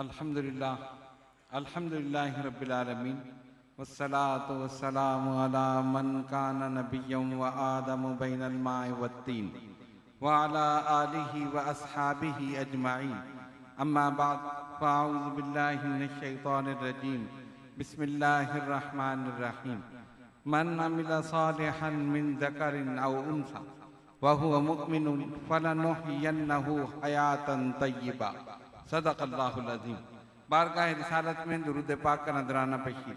अल्हम्दुलिल्लाह अल्हम्दुलिल्लाहि रब्बिल आलमीन वस्सलातु वस्सलामु अला मन काना नबिय्यम व आदमु बैनल माइ वत्तीन व अला आलिहि व अस्हाबिहि अजमाइन अम्मा बाद फ़अऊज़ु बिल्लाहि मिनश शैतानिर रजीम बिस्मिल्लाहिर रहमानिर रहीम मन अमिला सालिहन मिन ज़करिन औ उन्सा व हुवा मुमिनुन फलनुहयिन्नहु हयातन तय्यिबा सदक़ल्लाहुल अज़ीम। बारगाह रिसालत में दुरूद पाक का नजराना पेशी।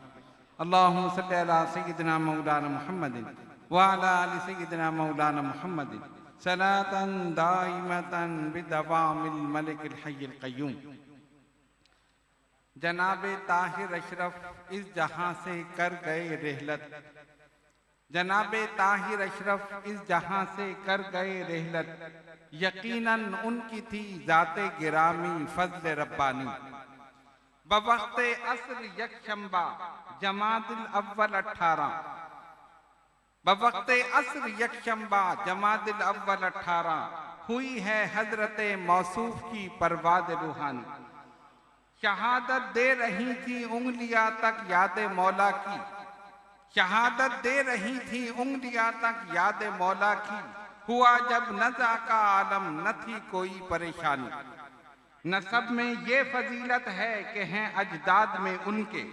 अल्लाहुम्मा सल्लि अला सय्यिदिना मौलाना मुहम्मदिन व अला आलि सय्यिदिना मौलाना मुहम्मदिन सलातन दाइमतन बिदवामिल मलिकिल हय्यिल क़य्यूम। जनाबे ताहिर अशरफ इस जहां से कर गए रहलत, जनाबे ताहिर अशरफ इस जहां से कर गए रहलत, यकीनन उनकी थी जाते गिरामी फज़्ल रब्बानी। बवक़्ते अस्र यकशंबा जमादिल अव्वल 18, बवक़्ते अस्र यकशंबा जमादिल अव्वल 18 हुई है हजरत मौसूफ की परवाद रूहानी। शहादत दे रही थी उंगलियां तक याद मौला की, शहादत दे रही थी उंगलियां तक याद मौला की। हुआ जब नज़ा का आलम न थी कोई परेशानी। नसब में ये फजीलत है कि हैं अजदाद में उनके,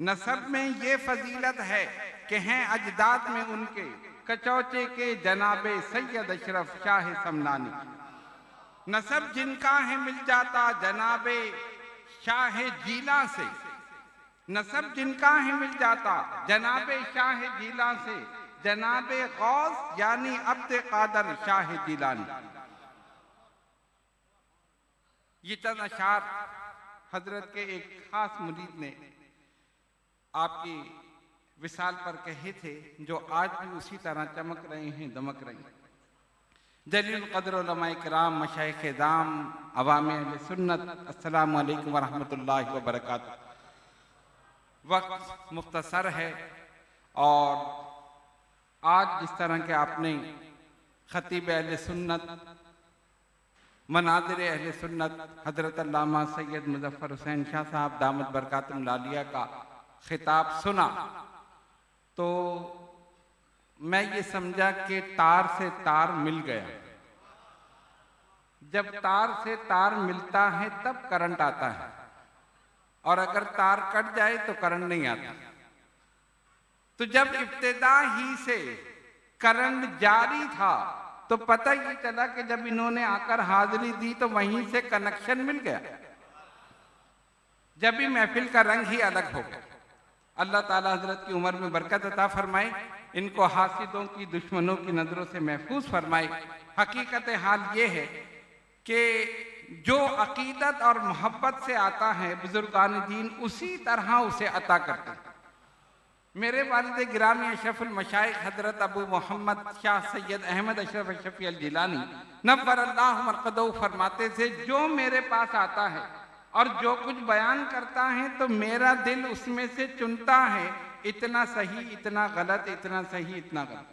नसब में ये फजीलत है कि हैं अजदाद में उनके, कचौचे के जनाबे सैयद अशरफ शाह समनानी। नसब जिनका है मिल जाता जनाबे शाह जीला से, नसब जिनका है मिल जाता जनाबे शाह जीला से, जनाबे गौस यानी अब्द कादर शाह जीलानी। ये चंद अशार हजरत के एक खास मुरीद ने आपकी विसाल पर कहे थे, जो आज भी उसी तरह चमक रहे हैं, दमक रहे हैं। जलील क़द्र उलमाए किराम, मशाइख़ दाम, अवाम अहले सुन्नत, अस्सलामु अलैकुम व रहमतुल्लाहि व बरकातुहू। वक्त मुख्तसर है और आज जिस तरह के आपने खतीब अहले सुन्नत, मनाज़िर अहले सुन्नत हज़रत अल्लामा सैयद मुज़फ़्फ़र हुसैन शाह साहब दामत बरकातुहुल आलिया का खिताब सुना तो मैं ये समझा कि तार से तार मिल गया। जब तार से तार मिलता है तब करंट आता है, और अगर तार कट जाए तो करंट नहीं आता। तो जब इब्तिदा ही से करंट जारी था तो पता ही चला कि जब इन्होंने आकर हाजिरी दी तो वहीं से कनेक्शन मिल गया। जब भी महफिल का रंग ही अलग हो गया। अल्लाह ताला हजरत की उम्र में बरकत अता फरमाए, इनको हासिदों की, दुश्मनों की नजरों से महफूज फरमाए। हकीकत हाल ये है कि जो अकीदत और मोहब्बत से आता है बुजुर्गान दीन उसी तरह उसे अता करते हैं। मेरे वालिद गिरामी अशरफुल मशाइख हजरत अबू मोहम्मद शाह सैयद अहमद अशरफ अशरफी अल जिलानी नव्वरल्लाहु मरक़दहू फरमाते थे, जो मेरे पास आता है और जो कुछ बयान करता है तो मेरा दिल उसमें से चुनता है, इतना सही, इतना गलत, इतना सही, इतना गलत,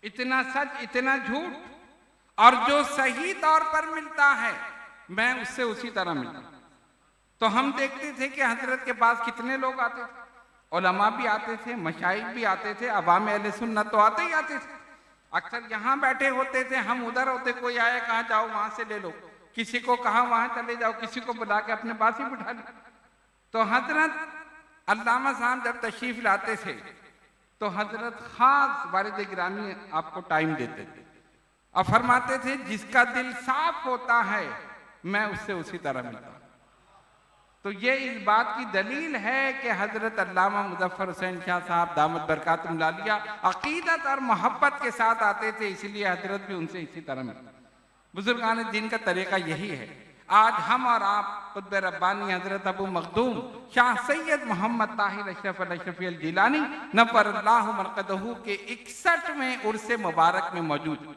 इतना सच, इतना झूठ। और जो सही तौर पर मिलता है मैं उससे उसी तरह मिलता। तो हम देखते थे कि हजरत के पास कितने लोग आते थे, उलमा भी आते थे, मशाइख भी आते थे, अवाम अहले सुन्नत तो आते ही आते थे। अक्सर यहाँ बैठे होते थे, हम उधर होते, कोई आए कहा जाओ वहां से ले लो, किसी को कहा वहां चले जाओ, किसी को बुला के अपने पास ही बिठा लो। तो हजरत अल्लामा साहब जब तशरीफ लाते थे तो हजरत खास वालिद गिरामी आपको टाइम देते थे और फरमाते थे, जिसका दिल साफ होता है मैं उससे उसी तरह मिलता हूं। तो ये इस बात की दलील है कि हजरत अल्लामा मुज़फ़्फ़र हुसैन शाह साहब दामत बरकातुहुल आलिया अकीदत और मोहब्बत के साथ आते थे, इसलिए हजरत भी उनसे इसी तरह मिलते। बुजुर्गान दीन का तरीका यही है। आज हम और आप क़ुत्ब रब्बानी हजरत अबू मखदूम शाह सैयद मोहम्मद ताहिर अशरफ अल अशरफी अल जिलानी नव्वरल्लाहु मरक़दहू के 61वें उर्स मुबारक में मौजूद।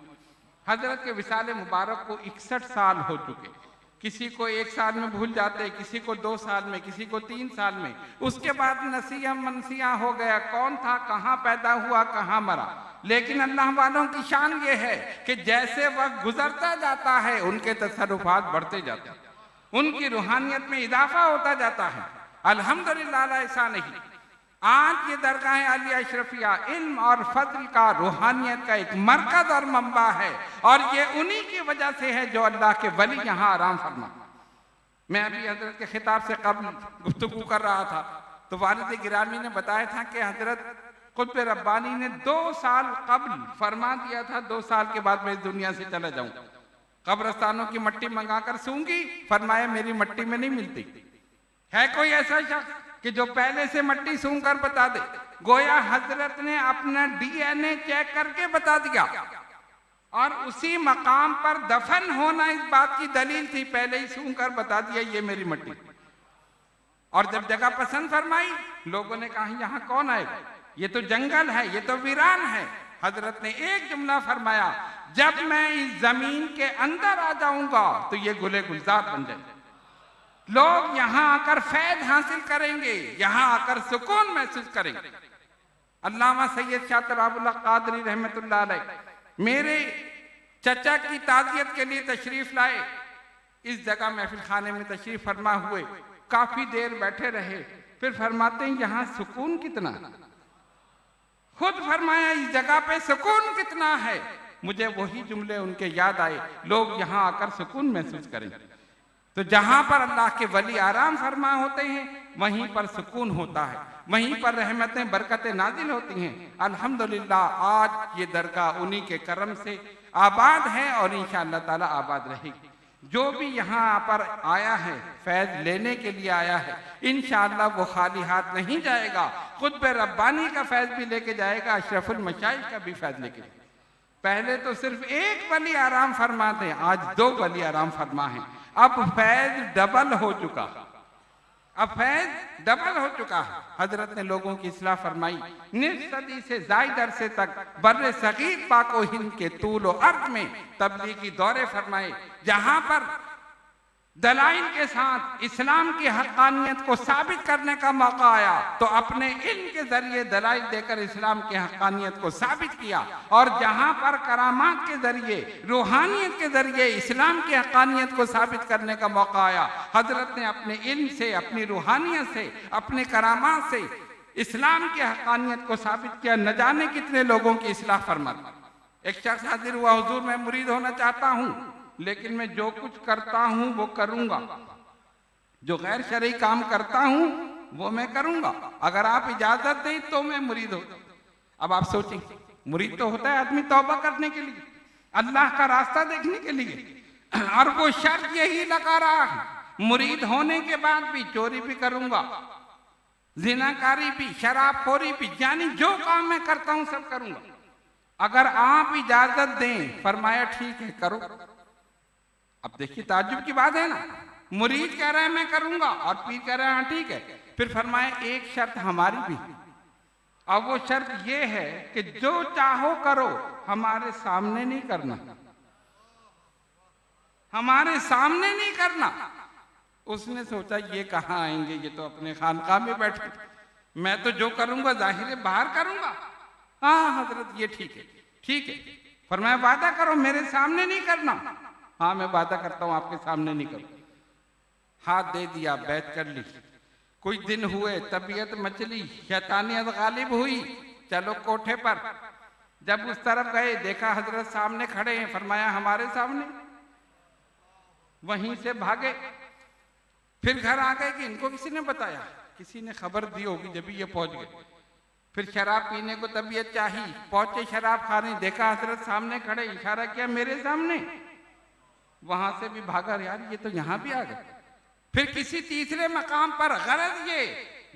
हजरत के विसाल मुबारक को 61 साल हो चुके। किसी को 1 साल में भूल जाते, किसी को 2 साल में, किसी को 3 साल में। उसके बाद नसिया मनसिया हो गया, कौन था, कहाँ पैदा हुआ, कहाँ मरा। लेकिन अल्लाह वालों की शान ये है कि जैसे वक्त गुजरता जाता है उनके तसर्रुफात बढ़ते जाते हैं। उनकी रूहानियत में इजाफा होता जाता है। अल्हम्दुलिल्लाह ऐसा नहीं, आज ये दरगाह आलिया अशरफिया इल्म और फजल का, रूहानियत का एक मरकज और मंबा है, और ये उन्हीं की वजह से है जो अल्लाह के वली यहाँ आराम फरमा। मैं अभी हजरत के खिताब से कब्ल गुफ्तगू कर रहा था तो वालिद गिरामी ने बताया था कि हजरत कुतुब रब्बानी ने 2 साल कब्ल फरमा दिया था 2 साल के बाद मैं इस दुनिया से चला जाऊं, कब्रस्तानों की मट्टी मंगाकर सूंगी। फरमाया मेरी मट्टी में नहीं मिलती। है कोई ऐसा शख्स कि जो पहले से मट्टी सूंघ कर बता दे? गोया हजरत ने अपना DNA चेक करके बता दिया, और उसी मकाम पर दफन होना इस बात की दलील थी, पहले ही सूंघ कर बता दिया ये मेरी मट्टी। और जब जगह पसंद फरमाई, लोगों ने कहा यहाँ कौन आएगा, ये तो जंगल है, ये तो वीरान है। हजरत ने एक जुमला फरमाया, जब मैं इस जमीन के अंदर आ जाऊंगा तो ये गुले गुलजार बन जाए, लोग यहाँ आकर फैद हासिल करेंगे, यहाँ आकर सुकून महसूस करेंगे। अल्लामा सैयद शाह तराबुल्लाह कादरी रहमतुल्लाह अलैह मेरे चचा की ताज़ियत के लिए तशरीफ लाए। इस जगह महफिल खाने में तशरीफ फरमा हुए, काफी देर बैठे रहे, फिर फरमाते हैं यहाँ सुकून कितना। खुद फरमाया इस जगह पे सुकून कितना है। मुझे वही जुमले उनके याद आए, लोग यहाँ आकर सुकून महसूस करें। तो जहां पर अल्लाह के वली आराम फरमा होते हैं वहीं पर सुकून होता है, वहीं पर रहमतें बरकतें नाजिल होती हैं। अल्हम्दुलिल्लाह आज ये दरगाह उन्हीं के करम से आबाद है और इंशाअल्लाह ताला आबाद रहेगी। जो भी यहाँ पर आया है फैज़ लेने के लिए आया है, इंशाअल्लाह वो खाली हाथ नहीं जाएगा। खुद पे रब्बानी का फैज़ भी लेके जाएगा, अशरफुल मशाइख का भी फैज़ लेके जाएगा। पहले तो सिर्फ एक वली आराम फरमा थे, आज 2 वली आराम फरमा है। अब फैज़ डबल हो चुका, अब फैज़ डबल हो चुका है। हजरत ने लोगों की इस्लाह फरमाई, निस्फ सदी से ज़ायद अरसे तक बर्रे सगीर पाको हिंद के तूल और अर्ज में तबलीगी दौरे फरमाए, जहां पर दलाइल के साथ इस्लाम की हक़ानियत को साबित करने का मौका आया तो अपने इल्म के जरिए दलाइल देकर इस्लाम की हक़ानियत को साबित किया, और जहां पर करामात के जरिए, रूहानियत के जरिए इस्लाम की हक़ानियत को साबित करने का मौका आया, हजरत ने अपने इल्म से, अपनी रूहानियत से, अपने करामात से इस्लाम की हक़ानियत को साबित किया। न जाने कितने लोगों की इस्लाह फरमा। एक शख्स हाजिर हुआ, हुजूर मैं मुरीद होना चाहता हूँ, लेकिन मैं जो कुछ करता हूं वो करूंगा, जो गैर शरई काम करता हूं वो मैं करूंगा, अगर आप इजाजत दें तो मैं मुरीद हो। अब आप सोचें, मुरीद तो होता है आदमी तौबा करने के लिए, अल्लाह का रास्ता देखने के लिए, और वो शर्त यही लगा रहा है मुरीद होने के बाद भी चोरी भी करूंगा, जिनाकारी भी, शराबखोरी भी, यानी जो काम मैं करता हूं सब करूंगा, अगर आप इजाजत दें। फरमाया ठीक है करो। अब देखिए ताज्जुब की बात है ना, मुरीद कह रहा है मैं करूंगा और पीर कह रहा है हाँ ठीक है। फिर फरमाया एक शर्त हमारी भी, अब वो शर्त ये है कि जो चाहो करो, हमारे सामने नहीं करना, हमारे सामने नहीं करना। उसने सोचा ये कहाँ आएंगे, ये तो अपने खानकाह में बैठे, मैं तो जो करूंगा जाहिर है बाहर करूंगा। हाँ हजरत ये ठीक है, ठीक है। फरमाया वादा करो मेरे सामने नहीं करना। हाँ मैं वादा करता हूं आपके सामने नहीं करूं। हाथ दे दिया, बैत कर ली। कुछ दिन हुए, तबीयत मचली, शैतानियत गालिब हुई, चलो कोठे पर। जब उस तरफ गए देखा हजरत सामने खड़े हैं, फरमाया हमारे सामने। वहीं से भागे, फिर घर आ गए कि इनको किसी ने बताया, किसी ने खबर दी होगी जब ये पहुंच गए। फिर शराब पीने को तबीयत चाहिए, पहुंचे शराब खाने, देखा हजरत सामने खड़े, इशारा किया मेरे सामने। वहां से भी भागा, यार ये तो यहां भी आ गए। फिर किसी तीसरे मकाम पर, गरज ये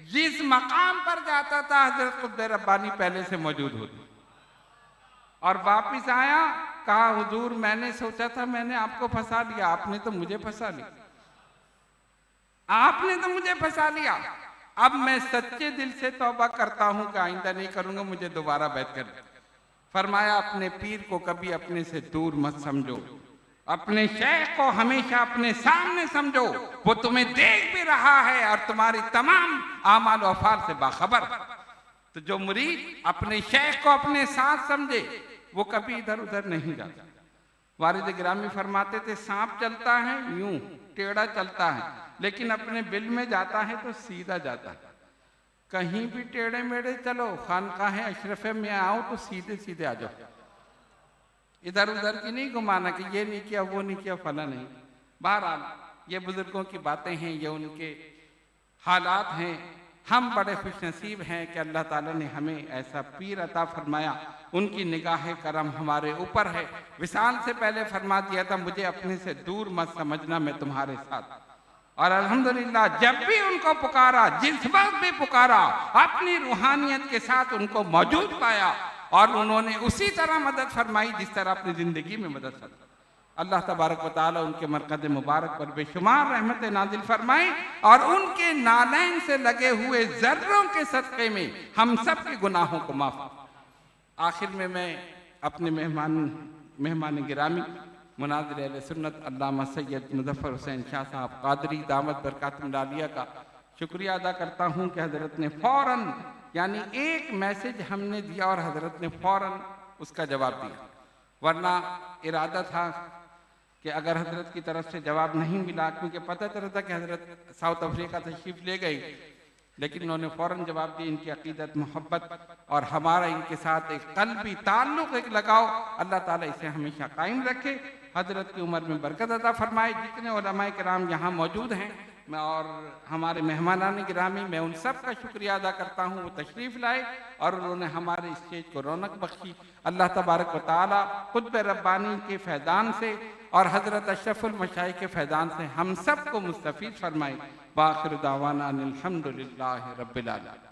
जिस मकाम पर जाता था हजरत कुतुब रब्बानी पहले से मौजूद होती, और वापिस आया, कहा हुजूर मैंने सोचा था मैंने आपको फंसा लिया, आपने तो मुझे फंसा लिया, आपने तो मुझे फंसा लिया। अब मैं सच्चे दिल से तौबा करता हूं कि आइंदा नहीं करूंगा, मुझे दोबारा बैत कर। फरमाया अपने पीर को कभी अपने से दूर मत समझो, अपने शेख को हमेशा अपने सामने समझो, वो तुम्हें देख भी रहा है और तुम्हारी तमाम आमाल और अफाल से बाखबर। तो जो मुरीद अपने शेख को अपने साथ समझे वो कभी इधर उधर नहीं जाता, वारिद गिरामी फरमाते थे सांप चलता है यूं टेढ़ा चलता है, लेकिन अपने बिल में जाता है तो सीधा जाता है। कहीं भी टेढ़े मेढ़े चलो, खानकाह अशरफे में आओ तो सीधे सीधे आ जाओ, इधर उधर की नहीं घुमाना कि ये नहीं किया वो नहीं किया फला नहीं। बहरहाल ये बुजुर्गों की बातें हैं, ये उनके हालात हैं। हम बड़े खुशनसीब हैं कि अल्लाह ताला ने हमें ऐसा पीर अता फरमाया, उनकी निगाह करम हमारे ऊपर है। विसाल से पहले फरमा दिया था मुझे अपने से दूर मत समझना, मैं तुम्हारे साथ। और अल्हम्दुलिल्लाह जब भी उनको पुकारा, जिस वक्त भी पुकारा, अपनी रूहानियत के साथ उनको मौजूद पाया और उन्होंने उसी तरह मदद फरमाई जिस तरह अपनी जिंदगी में मदद फरमाई। अल्लाह तबारक व तआला उनके मरकज़ मुबारक पर बेशुमार रहमत नाजिल फरमाए और उनके नालैन से लगे हुए जर्रों के सदक़े में हम सब के गुनाहों को माफ़। आखिर में मैं अपने मेहमान गिरामी मुनाज़िर अहले सुन्नत अल्लामा सैयद मुज़फ़्फ़र हुसैन शाह साहब क़ादरी दामत बरकातुहुल आलिया का शुक्रिया अदा करता हूँ कि हज़रत ने फ़ौरन, यानी एक मैसेज हमने दिया और हज़रत ने फ़ौरन उसका जवाब दिया। वरना इरादा था कि अगर हज़रत की तरफ से जवाब नहीं मिला, क्योंकि पता चला था कि हज़रत साउथ अफ्रीका तशरीफ़ ले गई, लेकिन उन्होंने फ़ौरन जवाब दिया। इनकी अक़ीदत, मोहब्बत और हमारा इनके साथ एक क़ल्बी ताल्लुक़, एक लगाव, अल्लाह ताला इसे हमेशा कायम रखे, हज़रत की उम्र में बरकत अता फरमाए। जितने उलमाए किराम यहाँ मौजूद हैं मैं और हमारे मेहमानान गिरामी, मैं उन सब का शुक्रिया अदा करता हूँ। वो तशरीफ़ लाए और उन्होंने हमारे स्टेज को रौनक बख्शी। अल्लाह तबारक व तआला क़ुत्ब रब्बानी के फैज़ान से और हज़रत अशरफुल मशाइख़ के फैज़ान से हम सब को मुस्तफ़ीद फरमाए। बाखिर दावाना अनिल हम्दुलिल्लाहि रब्बिल आलमीन।